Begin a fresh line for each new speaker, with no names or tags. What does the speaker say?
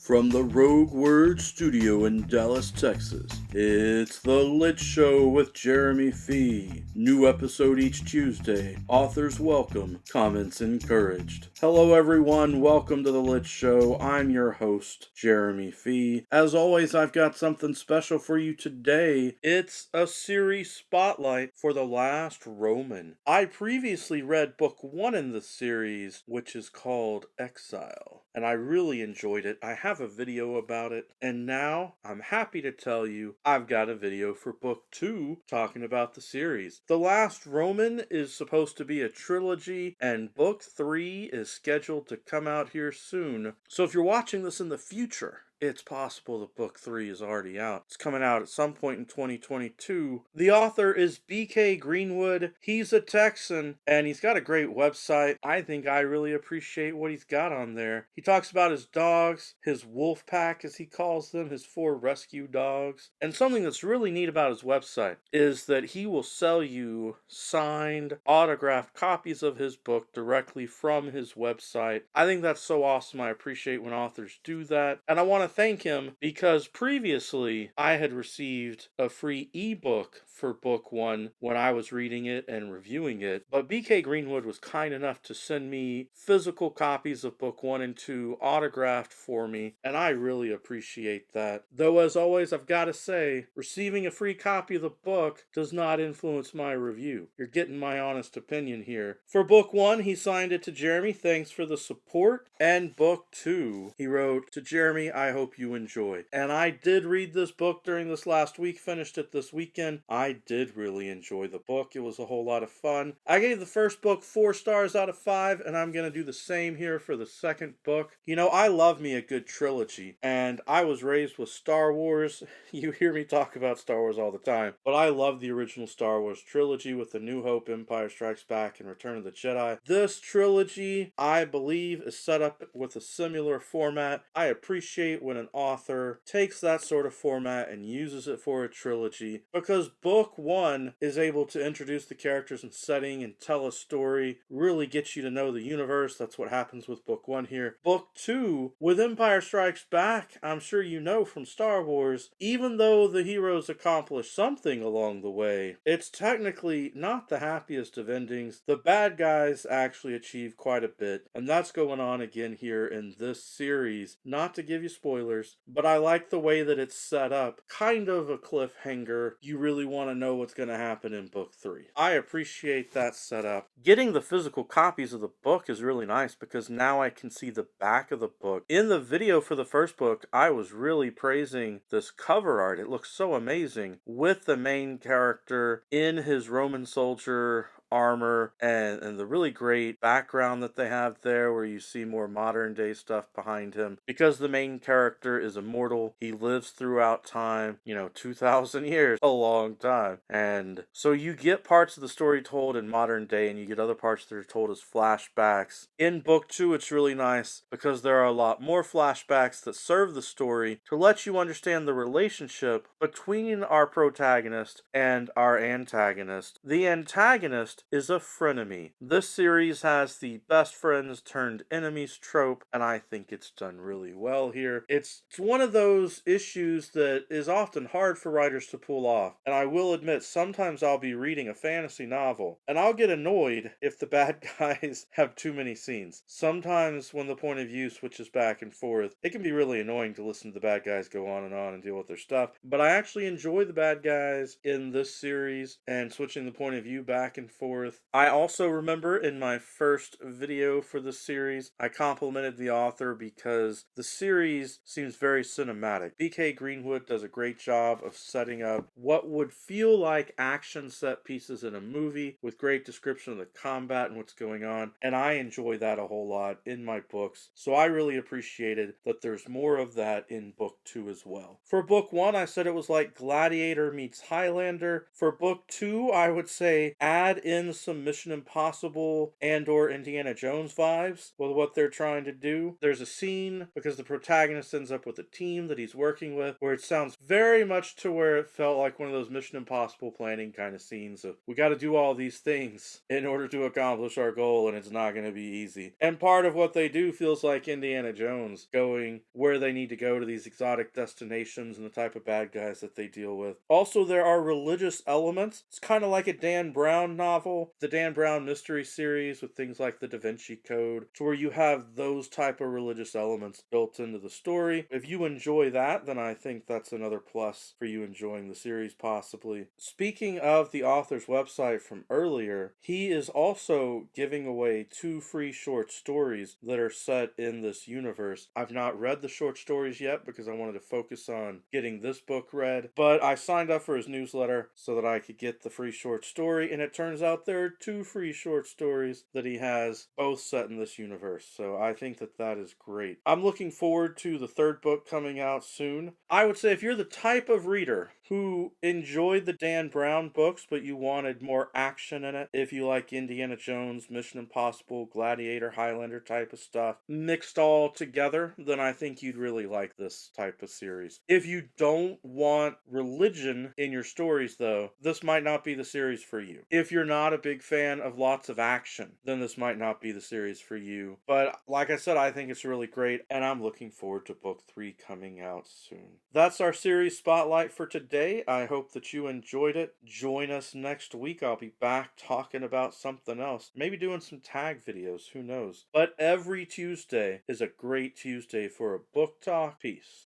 From the Rogue Word Studio in Dallas, Texas, it's The Lich Show with Jeremy Fee. New episode each Tuesday. Authors welcome, comments encouraged. Hello everyone, welcome to The Lich Show. I'm your host, Jeremy Fee. As always, I've got something special for you today. It's a series spotlight for The Last Roman. I previously read book 1 in the series, which is called Exile, and I really enjoyed it. I have a video about it, and now I'm happy to tell you I've got a video for book 2 talking about the series. The Last Roman is supposed to be a trilogy, and book 3 is scheduled to come out here soon. So if you're watching this in the future, it's possible that book 3 is already out. It's coming out at some point in 2022. The author is BK Greenwood. He's a Texan, and he's got a great website. I think I really appreciate what he's got on there. He talks about his dogs, his wolf pack as he calls them, his 4 rescue dogs. And something that's really neat about his website is that he will sell you signed, autographed copies of his book directly from his website. I think that's so awesome. I appreciate when authors do that. And I want to thank him because previously I had received a free ebook for book 1 when I was reading it and reviewing it, but BK Greenwood was kind enough to send me physical copies of book 1 and 2 autographed for me, and I really appreciate that. Though as always, I've got to say, receiving a free copy of the book does not influence my review. You're getting my honest opinion here. For book 1, he signed it to Jeremy, thanks for the support, and book 2, he wrote, to Jeremy, I hope you enjoy. And I did read this book during this last week, finished it this weekend. I did really enjoy the book. It was a whole lot of fun. I gave the first book 4 stars out of 5, and I'm going to do the same here for the second book. You know, I love me a good trilogy, and I was raised with Star Wars. You hear me talk about Star Wars all the time, but I love the original Star Wars trilogy with The New Hope, Empire Strikes Back, and Return of the Jedi. This trilogy, I believe, is set up with a similar format. I appreciate when an author takes that sort of format and uses it for a trilogy, because book 1 is able to introduce the characters and setting and tell a story, really get you to know the universe. That's what happens with book 1 here. Book 2, with Empire Strikes Back, I'm sure you know from Star Wars, even though the heroes accomplish something along the way, it's technically not the happiest of endings. The bad guys actually achieve quite a bit, and that's going on again here in this series. Not to give you spoilers, but I like the way that it's set up. Kind of a cliffhanger. You really want to know what's going to happen in book 3. I appreciate that setup. Getting the physical copies of the book is really nice because now I can see the back of the book. In the video for the first book, I was really praising this cover art. It looks so amazing with the main character in his Roman soldier armor and the really great background that they have there where you see more modern day stuff behind him. Because the main character is immortal, he lives throughout time, 2,000 years, a long time. And so you get parts of the story told in modern day and you get other parts that are told as flashbacks. In book 2, it's really nice because there are a lot more flashbacks that serve the story to let you understand the relationship between our protagonist and our antagonist. The antagonist is a frenemy. This series has the best friends turned enemies trope, and I think it's done really well here. It's one of those issues that is often hard for writers to pull off, and I will admit sometimes I'll be reading a fantasy novel, and I'll get annoyed if the bad guys have too many scenes. Sometimes when the point of view switches back and forth, it can be really annoying to listen to the bad guys go on and deal with their stuff, but I actually enjoy the bad guys in this series and switching the point of view back and forth. I also remember in my first video for this series, I complimented the author because the series seems very cinematic. BK Greenwood does a great job of setting up what would feel like action set pieces in a movie with great description of the combat and what's going on, and I enjoy that a whole lot in my books, so I really appreciated that there's more of that in book 2 as well. For book 1, I said it was like Gladiator meets Highlander. For book 2, I would say add in in some Mission Impossible and or Indiana Jones vibes with what they're trying to do. There's a scene, because the protagonist ends up with a team that he's working with, where it sounds very much to where it felt like one of those Mission Impossible planning kind of scenes of, we got to do all these things in order to accomplish our goal, and it's not going to be easy. And part of what they do feels like Indiana Jones, going where they need to go to these exotic destinations and the type of bad guys that they deal with. Also, there are religious elements. It's kind of like a Dan Brown novel, the Dan Brown mystery series with things like the Da Vinci Code, to where you have those type of religious elements built into the story. If you enjoy that, then I think that's another plus for you enjoying the series possibly. Speaking of the author's website from earlier, he is also giving away 2 free short stories that are set in this universe. I've not read the short stories yet because I wanted to focus on getting this book read, but I signed up for his newsletter so that I could get the free short story, and it turns out there are 2 free short stories that he has, both set in this universe, so I think that that is great. I'm looking forward to the 3rd book coming out soon. I would say if you're the type of reader who enjoyed the Dan Brown books but you wanted more action in it, if you like Indiana Jones, Mission Impossible, Gladiator, Highlander type of stuff mixed all together, then I think you'd really like this type of series. If you don't want religion in your stories though, this might not be the series for you. If you're not a big fan of lots of action, then this might not be the series for you. But like I said, I think it's really great, and I'm looking forward to book 3 coming out soon. That's our series spotlight for today. I hope that you enjoyed it. Join us next week. I'll be back talking about something else. Maybe doing some tag videos, who knows. But every Tuesday is a great Tuesday for a book talk. Peace.